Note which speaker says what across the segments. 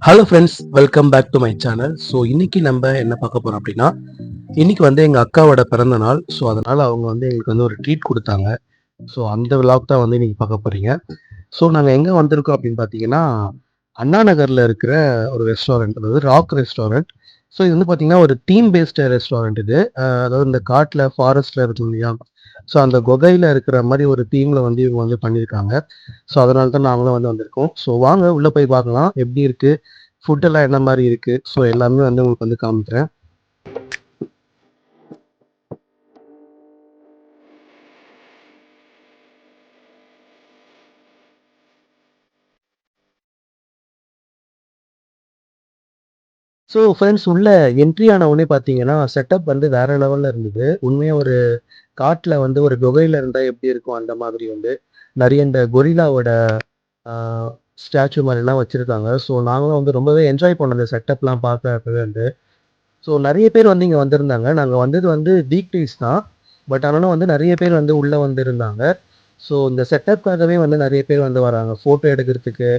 Speaker 1: Hello friends, welcome back to my channel. So இன்னைக்கு நம்ம என்ன பார்க்க போறோம் அப்படின்னா, இன்னைக்கு வந்து எங்கள் அக்காவோட பிறந்த நாள். ஸோ அதனால அவங்க வந்து எங்களுக்கு வந்து ஒரு ட்ரீட் கொடுத்தாங்க. ஸோ அந்த விலாக் தான் வந்து இன்னைக்கு பார்க்க போறீங்க. ஸோ நாங்கள் எங்கே வந்திருக்கோம் அப்படின்னு பார்த்தீங்கன்னா, அண்ணா நகரில் இருக்கிற ஒரு ரெஸ்டாரண்ட், அதாவது ராக் ரெஸ்டாரண்ட். ஸோ இது வந்து பார்த்தீங்கன்னா ஒரு தீம் பேஸ்டு ரெஸ்டாரண்ட் இது. அதாவது இந்த காட்டில் ஃபாரஸ்ட்டில் இருக்கும் இல்லையா, ஸோ அந்த குகையில் இருக்கிற மாதிரி ஒரு தீமில் வந்து இவங்க வந்து பண்ணியிருக்காங்க. ஸோ அதனால தான் நாங்களும் வந்து வந்திருக்கோம். ஸோ வாங்க உள்ளே போய் பார்க்கலாம் எப்படி இருக்குது, ஃபுட்டெல்லாம் என்ன மாதிரி இருக்குது. ஸோ எல்லாமே வந்து உங்களுக்கு வந்து காமிக்கிறேன். ஸோ ஃப்ரெண்ட்ஸ், உள்ள என்ட்ரி ஆன உடனே பார்த்தீங்கன்னா செட்டப் வந்து வேற லெவலில் இருந்தது. உண்மையாக ஒரு காட்டில் வந்து ஒரு குகையில் இருந்தால் எப்படி இருக்கும் அந்த மாதிரி வந்து நிறைய இந்த கொரில்லாவோட ஸ்டாச்சு மாதிரிலாம் வச்சுருக்காங்க. ஸோ நாங்களும் வந்து ரொம்பவே என்ஜாய் பண்ணோம் இந்த செட்டப்லாம் பார்க்கறதுக்கு வந்து. ஸோ நிறைய பேர் வந்து இங்கே வந்திருந்தாங்க. நாங்கள் வந்தது வந்து வீக் டேஸ் தான். பட் ஆனாலும் வந்து நிறைய பேர் வந்து உள்ளே வந்திருந்தாங்க. ஸோ இந்த செட்டப்காகவே வந்து நிறைய பேர் வந்து வராங்க ஃபோட்டோ எடுக்கிறதுக்கு.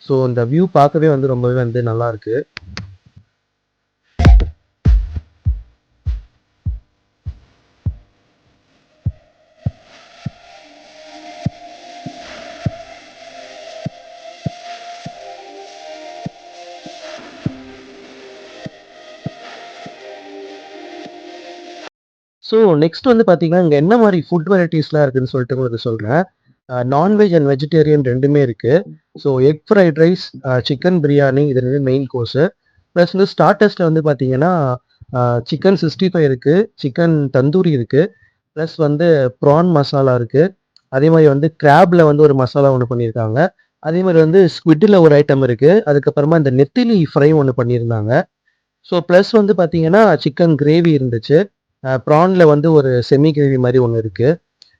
Speaker 1: ஸோ இந்த வியூ பார்க்கவே வந்து ரொம்பவே வந்து நல்லா இருக்கு. ஸோ நெக்ஸ்ட் வந்து பார்த்தீங்கன்னா, இங்கே என்ன மாதிரி ஃபுட் வெரைட்டிஸ்லாம் இருக்குதுன்னு சொல்லிட்டு உங்களுக்கு சொல்கிறேன். நான்வெஜ் அண்ட் வெஜிடேரியன் ரெண்டுமே இருக்குது. So egg fried rice, chicken biryani, இது ரெண்டு மெயின் கோர்ஸு. ப்ளஸ் வந்து ஸ்டார்டர்ஸில் வந்து பார்த்தீங்கன்னா சிக்கன் 65 இருக்குது, சிக்கன் தந்தூரி இருக்குது, ப்ளஸ் வந்து ப்ரான் மசாலா இருக்குது. அதே மாதிரி வந்து கிராப்ல வந்து ஒரு மசாலா ஒன்று பண்ணியிருக்காங்க. அதே மாதிரி வந்து ஸ்குவிட்டில் ஒரு ஐட்டம் இருக்குது. அதுக்கப்புறமா இந்த நெத்திலி ஃப்ரை ஒன்று பண்ணியிருந்தாங்க. ஸோ ப்ளஸ் வந்து பார்த்தீங்கன்னா சிக்கன் கிரேவி இருந்துச்சு. ப்ரான்ல வந்து ஒரு செமி கிரேவி மாதிரி ஒன்று இருக்குது.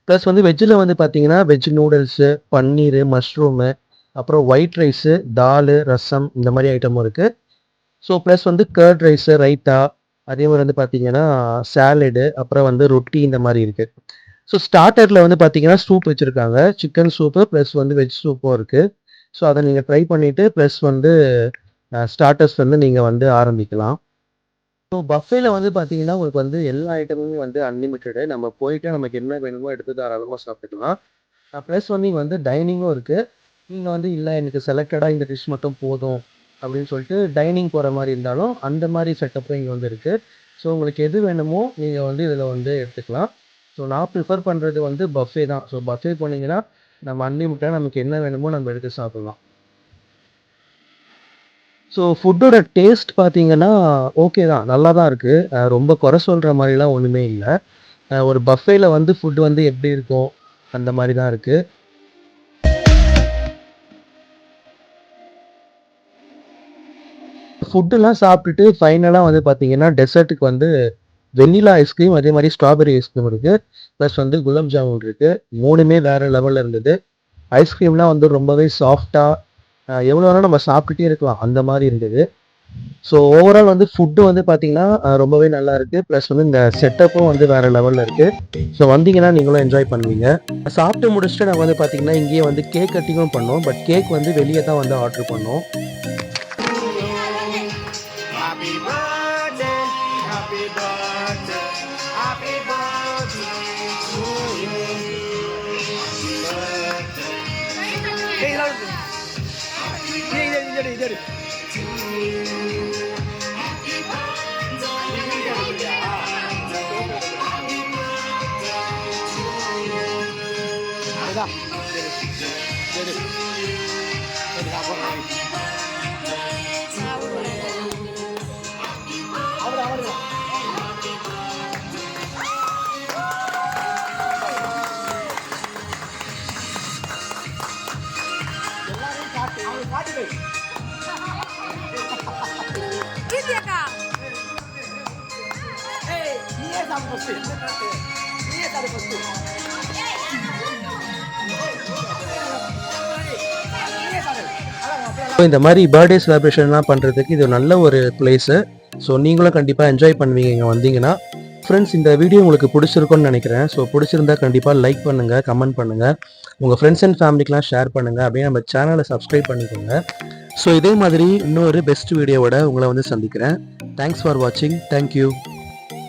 Speaker 1: ப்ளஸ் வந்து வெஜ்ஜில் வந்து பார்த்தீங்கன்னா வெஜ் நூடுல்ஸு, பன்னீர், மஷ்ரூமு, அப்புறம் ஒயிட் ரைஸு, தால், ரசம், இந்த மாதிரி ஐட்டமும் இருக்குது. ஸோ ப்ளஸ் வந்து கர்ட் ரைஸு, ரைத்தா, அதே மாதிரி வந்து பார்த்தீங்கன்னா சாலடு, அப்புறம் வந்து ரொட்டி, இந்த மாதிரி இருக்குது. ஸோ ஸ்டார்டரில் வந்து பார்த்தீங்கன்னா சூப் வச்சுருக்காங்க. சிக்கன் சூப்பு ப்ளஸ் வந்து வெஜ் சூப்பும் இருக்குது. ஸோ அதை நீங்கள் ட்ரை பண்ணிவிட்டு ப்ளஸ் வந்து ஸ்டார்டர்ஸ் வந்து நீங்கள் வந்து ஆரம்பிக்கலாம். ஸோ பஃபேல வந்து பார்த்தீங்கன்னா உங்களுக்கு வந்து எல்லா ஐட்டமுமே வந்து அன்லிமிட்டெடு. நம்ம போயிட்டு நமக்கு என்ன வேணுமோ எடுத்து தாராளமாக சாப்பிட்டுக்கலாம். ப்ளஸ் வந்து இங்கே வந்து டைனிங்கும் இருக்குது. நீங்கள் வந்து இல்லை எனக்கு செலக்டடாக இந்த டிஷ் மட்டும் போதும் அப்படின்னு சொல்லிட்டு டைனிங் போகிற மாதிரி இருந்தாலும் அந்த மாதிரி செட்டப்பும் இங்கே வந்து இருக்குது. ஸோ உங்களுக்கு எது வேணுமோ நீங்கள் வந்து இதில் வந்து எடுத்துக்கலாம். ஸோ நான் ப்ரிஃபர் பண்ணுறது வந்து பஃபே தான். ஸோ பஃபே போனீங்கன்னா நம்ம அன்லிமிட்டடாக நமக்கு என்ன வேணுமோ நம்ம எடுத்து சாப்பிட்லாம். ஸோ ஃபுட்டோட டேஸ்ட் பார்த்தீங்கன்னா ஓகே தான், நல்லா தான் இருக்குது. ரொம்ப குறை சொல்கிற மாதிரிலாம் ஒன்றுமே இல்லை. ஒரு பஃபேல வந்து ஃபுட் வந்து எப்படி இருக்கும் அந்த மாதிரி தான் இருக்குது. ஃபுட்டுலாம் சாப்பிட்டுட்டு ஃபைனலாக வந்து பார்த்தீங்கன்னா டெசர்ட்டுக்கு வந்து வெண்ணிலா ஐஸ்கிரீம், அதே மாதிரி ஸ்ட்ராபெரி ஐஸ்கிரீம் இருக்குது. ப்ளஸ் வந்து குலாப் ஜாமுன் இருக்குது. மூணுமே வேறு லெவலில் இருந்தது. ஐஸ்கிரீம்லாம் வந்து ரொம்பவே சாஃப்டாக எவ்வளோ வேணால் நம்ம சாப்பிட்டுட்டே இருக்கலாம் அந்த மாதிரி இருந்தது. ஸோ ஓவரால் வந்து ஃபுட்டு வந்து பார்த்தீங்கன்னா ரொம்பவே நல்லா இருக்குது. ப்ளஸ் வந்து இந்த செட்டப்பும் வந்து வேறு லெவலில் இருக்குது. ஸோ வந்தீங்கன்னா நீங்களும் என்ஜாய் பண்ணுவீங்க. சாப்பிட்டு முடிச்சுட்டு நாங்கள் வந்து பார்த்தீங்கன்னா இங்கேயே வந்து கேக் கட்டிங்கும் பண்ணோம். பட் கேக் வந்து வெளியே தான் வந்து ஆர்டர் பண்ணோம்.
Speaker 2: Happy birthday, happy birthday, happy birthday to you. Hey,
Speaker 1: இந்த மாதிரி பர்த்டே செலிப்ரேஷன்லாம் பண்ணுறதுக்கு இது நல்ல ஒரு பிளேஸு. ஸோ நீங்களும் கண்டிப்பாக என்ஜாய் பண்ணுவீங்க இங்கே வந்தீங்கன்னா. ஃப்ரெண்ட்ஸ், இந்த வீடியோ உங்களுக்கு பிடிச்சிருக்கும்னு நினைக்கிறேன். ஸோ பிடிச்சிருந்தா கண்டிப்பாக லைக் பண்ணுங்கள், கமெண்ட் பண்ணுங்கள், உங்கள் ஃப்ரெண்ட்ஸ் அண்ட் ஃபேமிலிக்கெலாம் ஷேர் பண்ணுங்கள், அப்படியே நம்ம சேனலை சப்ஸ்கிரைப் பண்ணிக்கோங்க. ஸோ இதே மாதிரி இன்னொரு பெஸ்ட் வீடியோவோட உங்களை வந்து சந்திக்கிறேன். தேங்க்ஸ் ஃபார் வாட்சிங். தேங்க்யூ.